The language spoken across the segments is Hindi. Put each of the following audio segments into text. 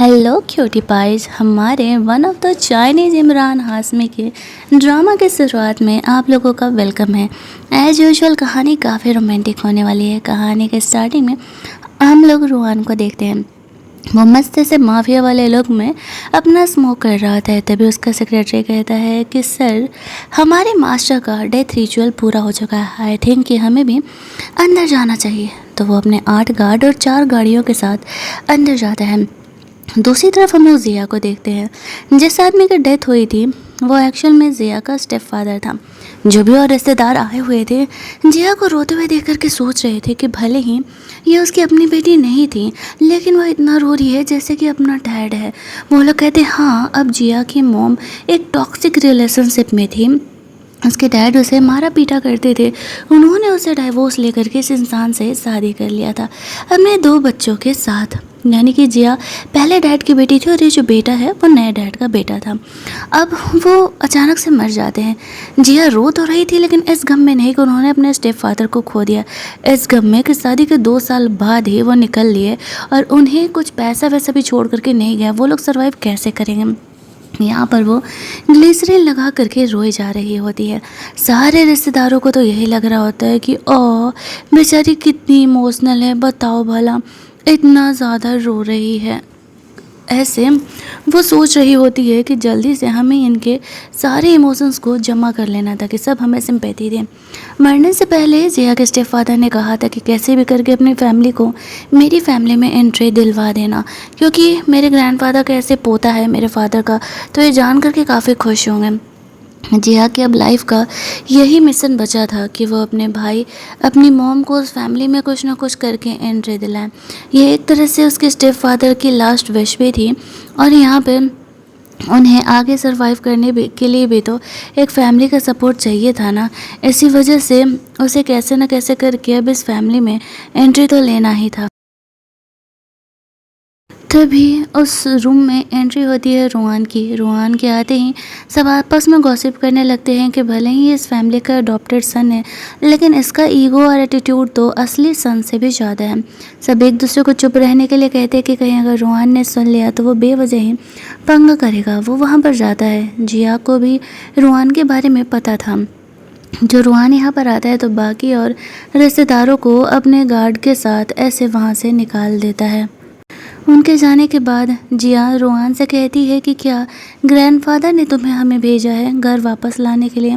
Hello cutie pies. हमारे one of the Chinese Imran Hashmi के ड्रामा की शुरुआत में आप लोगों का वेलकम है। एज़ यूजुअल कहानी काफ़ी रोमांटिक होने वाली है। कहानी के स्टार्टिंग में हम लोग रुआन को देखते हैं। वो मस्त से माफिया वाले लोग में अपना स्मोक कर रहा था। तभी उसका सेक्रेटरी कहता है कि सर, हमारे मास्टर का डेथ रिचुअल पूरा हो चुका है। आई थिंक कि हमें भी अंदर जाना चाहिए। तो वो अपने 8 गार्ड और 4 गाड़ियों के साथ अंदर जाता है। दूसरी तरफ हम लोग जिया को देखते हैं। जिस आदमी की डेथ हुई थी वो एक्चुअल में जिया का स्टेप फादर था। जो भी और रिश्तेदार आए हुए थे जिया को रोते हुए देख करके सोच रहे थे कि भले ही ये उसकी अपनी बेटी नहीं थी, लेकिन वो इतना रो रही है जैसे कि अपना डैड है। वो लोग कहते हाँ, अब जिया की मॉम एक टॉक्सिक रिलेशनशिप में थी। उसके डैड उसे मारा पीटा करते थे। उन्होंने उसे डाइवोर्स लेकर के इस इंसान से शादी कर लिया था अपने 2 बच्चों के साथ। यानी कि जिया पहले डैड की बेटी थी और ये जो बेटा है वो नए डैड का बेटा था। अब वो अचानक से मर जाते हैं। जिया रो तो रही थी लेकिन इस गम में नहीं कि उन्होंने अपने स्टेप फादर को खो दिया। इस गम में कि शादी के 2 साल बाद ही वो निकल लिए और उन्हें कुछ पैसा वैसा भी छोड़ करके नहीं गया। वो लोग सर्वाइव कैसे करेंगे। यहाँ पर वो ग्लिसरीन लगा करके रोई जा रही होती है। सारे रिश्तेदारों को तो यही लग रहा होता है कि ओ बेचारी कितनी इमोशनल है, बताओ भला, इतना ज़्यादा रो रही है। ऐसे वो सोच रही होती है कि जल्दी से हमें इनके सारे इमोशंस को जमा कर लेना था कि सब हमें सिंपैथी दें। मरने से पहले जिया के स्टेप फादर ने कहा था कि कैसे भी करके अपनी फैमिली को मेरी फैमिली में एंट्री दिलवा देना, क्योंकि मेरे ग्रैंडफादर का ऐसे पोता है मेरे फादर का, तो ये जान करके काफ़ी खुश होंगे। जिया की अब लाइफ का यही मिशन बचा था कि वो अपने भाई, अपनी मॉम को उस फैमिली में कुछ ना कुछ करके एंट्री दिलाएं। ये एक तरह से उसके स्टेप फादर की लास्ट विश भी थी और यहाँ पे उन्हें आगे सरवाइव करने के लिए भी तो एक फैमिली का सपोर्ट चाहिए था ना। इसी वजह से उसे कैसे न कैसे करके अब इस फैमिली में एंट्री तो लेना ही था। तभी उस रूम में एंट्री होती है रुआन की। रुआन के आते ही सब आपस में गॉसिप करने लगते हैं कि भले ही इस फैमिली का अडॉप्टेड सन है, लेकिन इसका ईगो और एटीट्यूड तो असली सन से भी ज़्यादा है। सब एक दूसरे को चुप रहने के लिए कहते हैं कि कहीं अगर रुआन ने सुन लिया तो वो बेवजह ही पंगा करेगा। वो वहाँ पर जाता है। जिया को भी रुआन के बारे में पता था। जो रुआन यहाँ पर आता है तो बाकी और रिश्तेदारों को अपने गार्ड के साथ ऐसे वहाँ से निकाल देता है। उनके जाने के बाद जिया रुआन से कहती है कि क्या ग्रैंडफादर ने तुम्हें हमें भेजा है घर वापस लाने के लिए।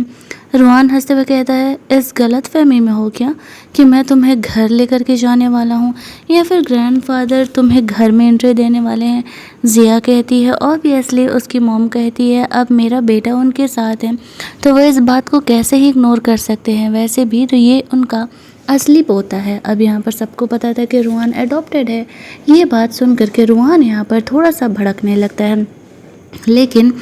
रुआन हंसते हुए कहता है, इस गलत फहमी में हो क्या कि मैं तुम्हें घर लेकर के जाने वाला हूँ या फिर ग्रैंडफादर तुम्हें घर में एंट्री देने वाले हैं। जिया कहती है ऑब्वियसली उसकी मॉम कहती है अब मेरा बेटा उनके साथ है तो वह इस बात को कैसे ही इग्नोर कर सकते हैं। वैसे भी तो ये उनका असली पोता है। अब यहाँ पर सबको पता था कि रुआन एडॉप्टेड है। ये बात सुन करके रुआन यहाँ पर थोड़ा सा भड़कने लगता है, लेकिन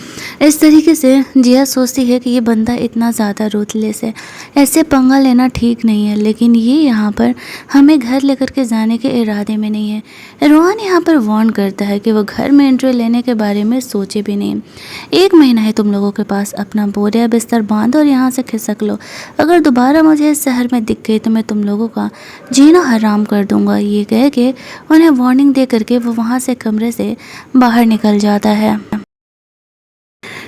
इस तरीके से जिया सोचती है कि ये बंदा इतना ज़्यादा रूथलेस है, ऐसे पंगा लेना ठीक नहीं है, लेकिन ये यहाँ पर हमें घर लेकर के जाने के इरादे में नहीं है। रुआन यहाँ पर वार्न करता है कि वो घर में एंट्री लेने के बारे में सोचे भी नहीं। 1 महीना है तुम लोगों के पास, अपना बोरिया बिस्तर बांधो और यहाँ से खिसक लो। अगर दोबारा मुझे इस शहर में दिख गई तो मैं तुम लोगों का जीना हराम कर दूँगा। ये कह के उन्हें वार्निंग दे करके वो वहाँ से कमरे से बाहर निकल जाता है।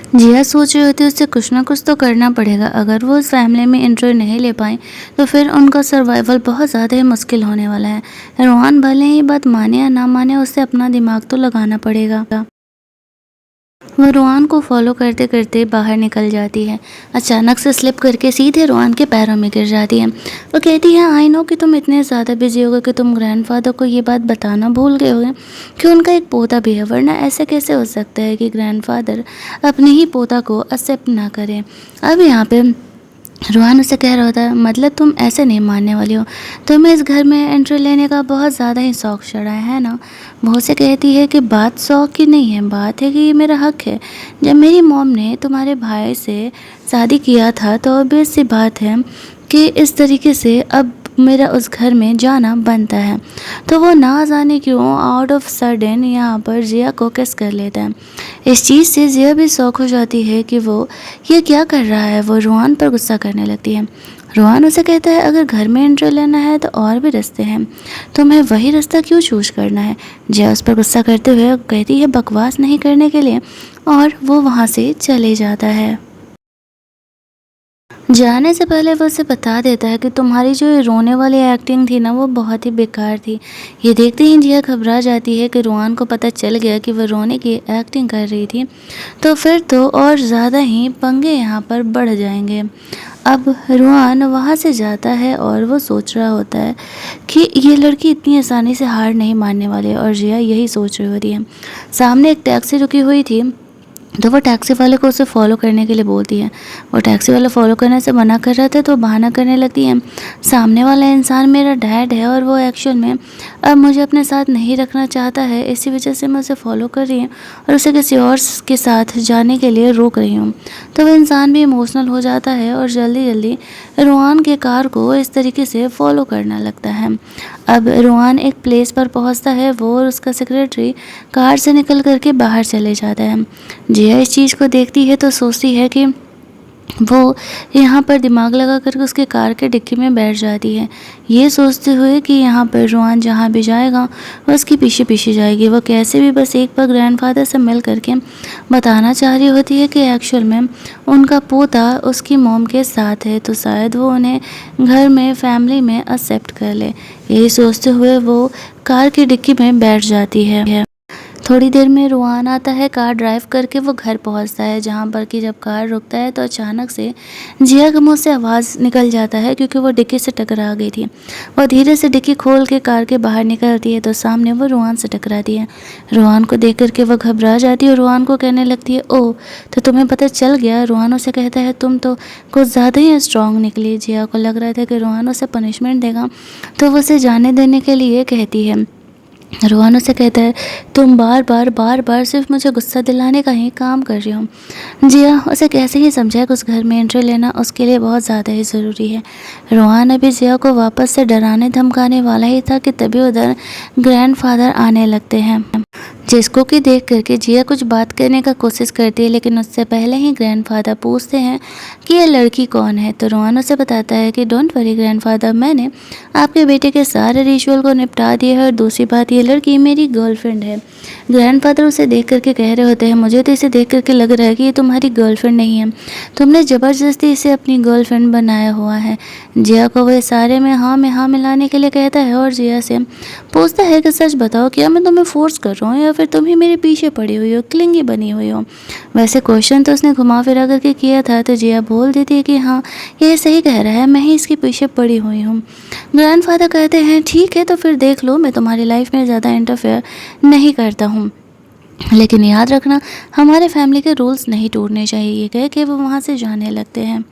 जिया सोच रही होती है उससे कुछ ना कुछ तो करना पड़ेगा। अगर वो उस फैमिली में एंट्री नहीं ले पाए तो फिर उनका सर्वाइवल बहुत ज़्यादा ही मुश्किल होने वाला है। रुआन भले ही बात माने या ना माने, उससे अपना दिमाग तो लगाना पड़ेगा। वो रुआन को फॉलो करते करते बाहर निकल जाती है। अचानक से स्लिप करके सीधे रुआन के पैरों में गिर जाती है। वो कहती है आई नो कि तुम इतने ज़्यादा बिजी हो गए कि तुम ग्रैंडफादर को ये बात बताना भूल गए होगे कि उनका एक पोता भी है, वरना ऐसे कैसे हो सकता है कि ग्रैंडफादर अपने ही पोता को एक्सेप्ट ना करें। अब यहाँ पे रुआन उसे कह रहा होता है मतलब तुम ऐसे नहीं मानने वाली हो, तुम्हें इस घर में एंट्री लेने का बहुत ज़्यादा ही शौक चढ़ा है ना। वो उसे कहती है कि बात शौक की नहीं है, बात है कि ये मेरा हक है। जब मेरी मॉम ने तुम्हारे भाई से शादी किया था तो ऑब्वियस सी बात है कि इस तरीके से अब मेरा उस घर में जाना बनता है। तो वो ना जाने क्यों आउट ऑफ सडन यहाँ पर जिया को किस कर लेता है। इस चीज़ से जिया भी शौक हो जाती है कि वो ये क्या कर रहा है। वो रुआन पर गुस्सा करने लगती है। रोहान उसे कहता है अगर घर में एंट्री लेना है तो और भी रास्ते हैं, तुम्हें वही रास्ता क्यों चूज करना है। जिया उस पर गुस्सा करते हुए कहती है बकवास नहीं करने के लिए, और वो वहाँ से चले जाता है। जाने से पहले वो उसे बता देता है कि तुम्हारी जो ये रोने वाली एक्टिंग थी ना वो बहुत ही बेकार थी। ये देखते ही जिया घबरा जाती है कि रोहान को पता चल गया कि वो रोने की एक्टिंग कर रही थी, तो फिर तो और ज़्यादा ही पंगे यहाँ पर बढ़ जाएंगे। अब रोहान वहाँ से जाता है और वो सोच रहा होता है कि ये लड़की इतनी आसानी से हार नहीं मानने वाली है, और जिया यही सोच रही होती है। सामने एक टैक्सी रुकी हुई थी, तो वो टैक्सी वाले को उसे फॉलो करने के लिए बोलती है। वो टैक्सी वाला फॉलो करने से मना कर रहा था, तो बहाना करने लगती है सामने वाला इंसान मेरा डैड है और वो एक्चुअल में अब मुझे अपने साथ नहीं रखना चाहता है, इसी वजह से मैं उसे फॉलो कर रही हूँ और उसे किसी और के साथ जाने के लिए रोक रही हूँ। तो वो इंसान भी इमोशनल हो जाता है और जल्दी जल्दी रोहान के कार को इस तरीके से फॉलो करना लगता है। अब रोहान एक प्लेस पर पहुँचता है, वो और उसका सेक्रेटरी कार से निकल करके बाहर चले जाता है। जिया इस चीज़ को देखती है तो सोचती है कि वो यहाँ पर दिमाग लगा करके उसके कार के डिक्की में बैठ जाती है, ये सोचते हुए कि यहाँ पर रोहान जहाँ भी जाएगा वो उसके पीछे पीछे जाएगी। वो कैसे भी बस एक बार ग्रैंडफादर से मिल करके बताना चाह रही होती है कि एक्चुअल में उनका पोता उसकी मॉम के साथ है, तो शायद वो उन्हें घर में फैमिली में एक्सेप्ट कर ले। यही सोचते हुए वो कार की डिक्की में बैठ जाती है। थोड़ी देर में रोहान आता है, कार ड्राइव करके वो घर पहुंचता है, जहां पर कि जब कार रुकता है तो अचानक से जिया के मुंह से आवाज़ निकल जाता है, क्योंकि वो डिक्की से टकरा गई थी। वो धीरे से डिक्की खोल के कार के बाहर निकलती है, तो सामने वो रोहान से टकराती है। रोहान को देख करके वो घबरा जाती है और रोहान को कहने लगती है ओह, तो तुम्हें पता चल गया। रोहान उसे कहता है तुम तो कुछ ज़्यादा ही स्ट्रांग निकली। जिया को लग रहा था कि रोहान उसे पनिशमेंट देगा, तो वो उसे जाने देने के लिए कहती है। रोहान उसे कहता है तुम बार बार सिर्फ मुझे गुस्सा दिलाने का ही काम कर रही हो। जिया उसे कैसे ही समझाए कि उस घर में एंट्री लेना उसके लिए बहुत ज़्यादा ही ज़रूरी है। रोहान अभी जिया को वापस से डराने धमकाने वाला ही था कि तभी उधर ग्रैंडफादर आने लगते हैं, जिसको कि देख करके जिया कुछ बात करने का कोशिश करती है, लेकिन उससे पहले ही ग्रैंडफादर पूछते हैं कि ये लड़की कौन है। तो रोहान उसे बताता है कि डोंट वरी ग्रैंडफादर, मैंने आपके बेटे के सारे रिचुअल को निपटा दिया है, और दूसरी बात ये लड़की मेरी गर्लफ्रेंड है। ग्रैंडफादर उसे देख करके कह रहे होते हैं मुझे तो इसे देख करके लग रहा है कि ये तुम्हारी गर्लफ्रेंड नहीं है, तुमने ज़बरदस्ती इसे अपनी गर्लफ्रेंड बनाया हुआ है। जिया को वह सारे में हाँ मिलाने के लिए कहता है और जिया से पूछता है कि सच बताओ, क्या मैं तुम्हें फोर्स कर रहा हूँ या फिर तुम ही मेरे पीछे पड़ी हुई हो, क्लिंगी बनी हुई हो। वैसे क्वेश्चन तो उसने घुमा फिरा करके किया था, तो जिया बोल देती है कि हाँ ये सही कह रहा है, मैं ही इसके पीछे पड़ी हुई हूँ। ग्रैंडफादर कहते हैं ठीक है, तो फिर देख लो, मैं तुम्हारी लाइफ में ज़्यादा इंटरफेयर नहीं करता हूँ, लेकिन याद रखना हमारे फैमिली के रूल्स नहीं टूटने चाहिए। ये कह के वो वहाँ से जाने लगते हैं।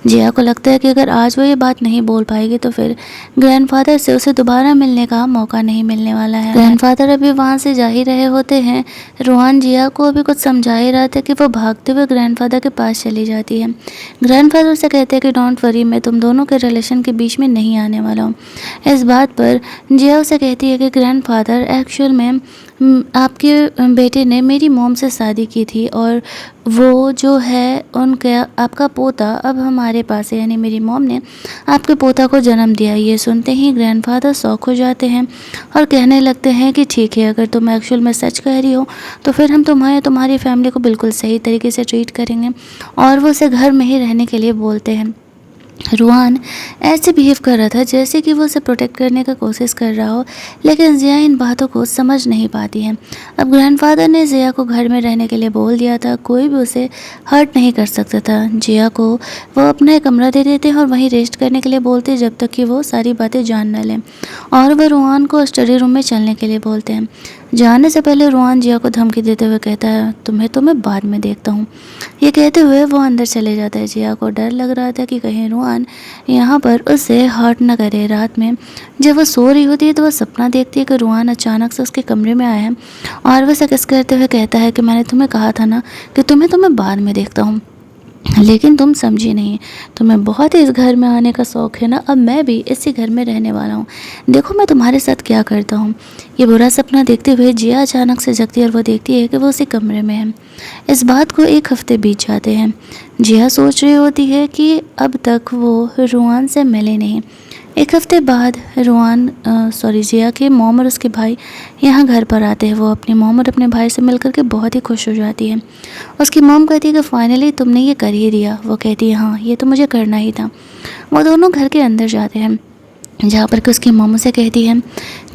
जिया को लगता है कि अगर आज वो ये बात नहीं बोल पाएगी तो फिर ग्रैंडफादर से उसे दोबारा मिलने का मौका नहीं मिलने वाला है। ग्रैंडफादर अभी वहाँ से जा ही रहे होते हैं। रोहान जिया को अभी कुछ समझा ही रहा था कि वो भागते हुए ग्रैंडफादर के पास चली जाती है। ग्रैंडफादर उसे कहते हैं कि डोंट वरी, मैं तुम दोनों के रिलेशन के बीच में नहीं आने वाला हूँ। इस बात पर जिया उसे कहती है कि ग्रैंडफादर एक्चुअल में आपके बेटे ने मेरी मॉम से शादी की थी, और वो जो है उनका आपका पोता अब हमारे पास है, यानी मेरी मॉम ने आपके पोता को जन्म दिया। ये सुनते ही ग्रैंडफादर शॉक हो जाते हैं और कहने लगते हैं कि ठीक है, अगर तुम एक्चुअल में सच कह रही हो तो फिर हम तुम्हारी फैमिली को बिल्कुल सही तरीके से ट्रीट करेंगे, और वो उसे घर में ही रहने के लिए बोलते हैं। रोहान ऐसे बिहेव कर रहा था जैसे कि वो उसे प्रोटेक्ट करने का कोशिश कर रहा हो, लेकिन जिया इन बातों को समझ नहीं पाती है। अब ग्रैंडफादर ने जिया को घर में रहने के लिए बोल दिया था, कोई भी उसे हर्ट नहीं कर सकता था। जिया को वो अपना एक कमरा दे देते हैं और वहीं रेस्ट करने के लिए बोलते जब तक कि वो सारी बातें जान न लें, और वह रोहान को स्टडी रूम में चलने के लिए बोलते हैं। जाने से पहले रोहान जिया को धमकी देते हुए कहता है तुम्हें बाद में देखता हूँ। ये कहते हुए वो अंदर चले जाता है। जिया को डर लग रहा था कि कहीं रोहान यहाँ पर उसे हर्ट न करे। रात में जब वो सो रही होती है तो वह सपना देखती है कि रोहान अचानक से उसके कमरे में आया है, और वह किस करते हुए कहता है कि मैंने तुम्हें कहा था ना कि तुम्हें बाद में देखता हूँ। लेकिन तुम समझी नहीं। तुम्हें बहुत इस घर में आने का शौक़ है ना, अब मैं भी इसी घर में रहने वाला हूँ। देखो मैं तुम्हारे साथ क्या करता हूँ। ये बुरा सपना देखते हुए जिया अचानक से जगती है और वो देखती है कि वो उसी कमरे में है। इस बात को 1 हफ्ते बीत जाते हैं। जिया सोच रही होती है कि अब तक वो रुआन से मिले नहीं। 1 हफ्ते बाद जिया के मॉम और उसके भाई यहाँ घर पर आते हैं। वो अपनी मॉम और अपने भाई से मिलकर के बहुत ही खुश हो जाती है। उसकी मॉम कहती है कि फाइनली तुमने ये कर ही दिया। वो कहती है हाँ, ये तो मुझे करना ही था। वो दोनों घर के अंदर जाते हैं, जहाँ पर कि उसकी मॉम से कहती है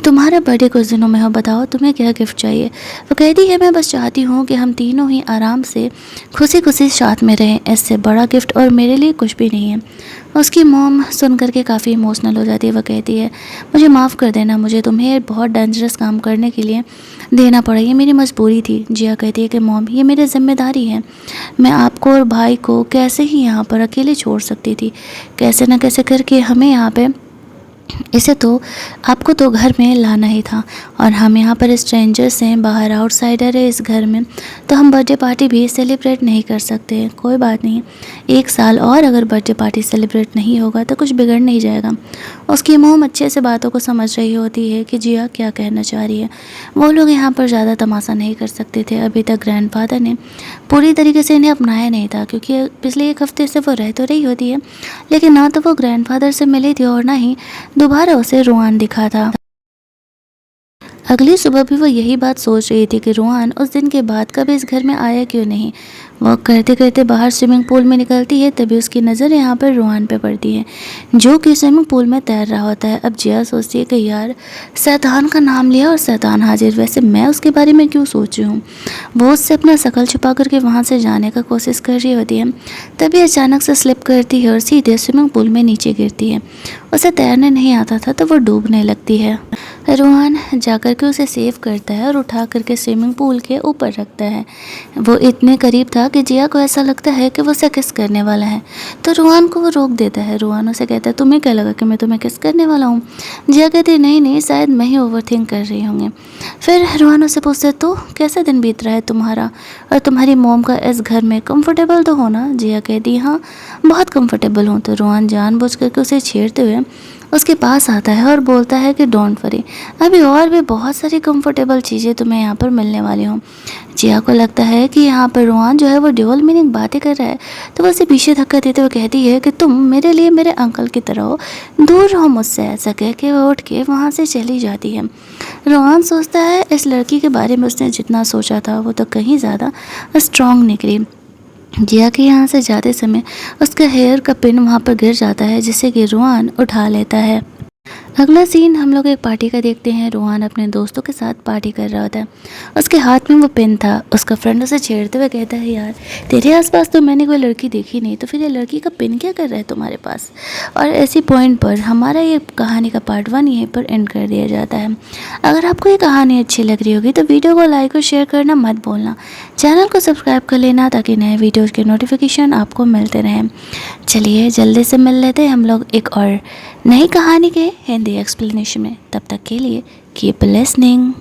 तुम्हारा बर्थडे कुछ दिनों में हो, बताओ तुम्हें क्या गिफ्ट चाहिए। वो कहती है मैं बस चाहती हूँ कि हम तीनों ही आराम से खुशी खुशी साथ में रहें, इससे बड़ा गिफ्ट और मेरे लिए कुछ भी नहीं है। उसकी मॉम सुन करके काफ़ी इमोशनल हो जाती है। वह कहती है मुझे माफ़ कर देना, मुझे तुम्हें बहुत डेंजरस काम करने के लिए देना पड़ा, ये मेरी मजबूरी थी। जिया कहती है कि मॉम ये मेरी जिम्मेदारी है, मैं आपको और भाई को कैसे ही यहाँ पर अकेले छोड़ सकती थी। कैसे न कैसे करके हमें यहाँ पे इसे तो आपको तो घर में लाना ही था, और हम यहाँ पर स्ट्रेंजर्स हैं, बाहर आउटसाइडर है इस घर में, तो हम बर्थडे पार्टी भी सेलिब्रेट नहीं कर सकते। कोई बात नहीं, 1 साल और अगर बर्थडे पार्टी सेलिब्रेट नहीं होगा तो कुछ बिगड़ नहीं जाएगा। उसकी मोम अच्छे से बातों को समझ रही होती है कि जिया क्या कहना चाह रही है। वो लोग यहाँ पर ज़्यादा तमाशा नहीं कर सकते थे। अभी तक ग्रैंडफादर ने पूरी तरीके से इन्हें अपनाया नहीं था, क्योंकि पिछले 1 हफ्ते से वो रह तो रही होती है, लेकिन ना तो वो ग्रैंडफादर से मिली थी और ना ही दोबारा उसे रुआन दिखा था। अगली सुबह भी वो यही बात सोच रही थी कि रुआन उस दिन के बाद कभी इस घर में आया क्यों नहीं। वॉक करते करते बाहर स्विमिंग पूल में निकलती है, तभी उसकी नज़र यहाँ पर रुआन पे पड़ती है, जो कि स्विमिंग पूल में तैर रहा होता है। अब जिया सोचती है कि यार शैतान का नाम लिया और शैतान हाजिर, वैसे मैं उसके बारे में क्यों सोच रही हूँ। वो उससे अपना शकल छुपा करके वहाँ से जाने का कोशिश कर रही होती है, तभी अचानक से स्लिप करती है और सीधे स्विमिंग पूल में नीचे गिरती है। उसे तैरने नहीं आता था तो वो डूबने लगती है। रुआन जाकर के उसे सेव करता है और उठा करके स्विमिंग पूल के ऊपर रखता है। वो इतने करीब था कि जिया को ऐसा लगता है कि वो उसे किस करने वाला है, तो रुआन को वो रोक देता है। रुआन उसे कहता है तुम्हें क्या लगा कि मैं तुम्हें किस करने वाला हूँ। जिया कहती है नहीं नहीं, शायद मैं ही ओवरथिंक कर रही होंगी। फिर रुआन उसे पूछता है तो कैसा दिन बीत रहा है तुम्हारा और तुम्हारी मॉम का इस घर में, कंफर्टेबल तो हो ना। जिया कहती है हाँ बहुत कंफर्टेबल हूँ। तो रुआन जानबूझ करके उसे छेड़ते हुए उसके पास आता है और बोलता है कि डोंट वरी, अभी और भी बहुत सारी कंफर्टेबल चीज़ें तुम्हें यहाँ पर मिलने वाली हों। जिया को लगता है कि यहाँ पर रुआन जो है वो ड्यूअल मीनिंग बातें कर रहा है, तो वो उसे पीछे धक्का देते हुए कहती है कि तुम मेरे लिए मेरे अंकल की तरह हो, दूर रहो मुझसे। ऐसा कह के वो उठ के वहाँ से चली जाती है। रुआन सोचता है इस लड़की के बारे में उसने जितना सोचा था वो तो कहीं ज़्यादा स्ट्रॉन्ग निकली। जिया के यहाँ से जाते समय उसका हेयर का पिन वहाँ पर गिर जाता है, जिससे कि रुआन उठा लेता है। अगला सीन हम लोग एक पार्टी का देखते हैं। रुआन अपने दोस्तों के साथ पार्टी कर रहा होता है, उसके हाथ में वो पेन था। उसका फ्रेंड उसे छेड़ते हुए कहता है यार तेरे आसपास तो मैंने कोई लड़की देखी नहीं, तो फिर ये लड़की का पेन क्या कर रहा है तुम्हारे पास। और ऐसी पॉइंट पर हमारा ये कहानी का पार्ट 1 यहीं पर एंड कर दिया जाता है। अगर आपको ये कहानी अच्छी लग रही होगी तो वीडियो को लाइक और शेयर करना मत भूलना। चैनल को सब्सक्राइब कर लेना ताकि नए वीडियोज़ के नोटिफिकेशन आपको मिलते रहें। चलिए जल्दी से मिल लेते हैं हम लोग एक और नई कहानी के हिंदी एक्सप्लेनेशन में। तब तक के लिए कीप लिसनिंग।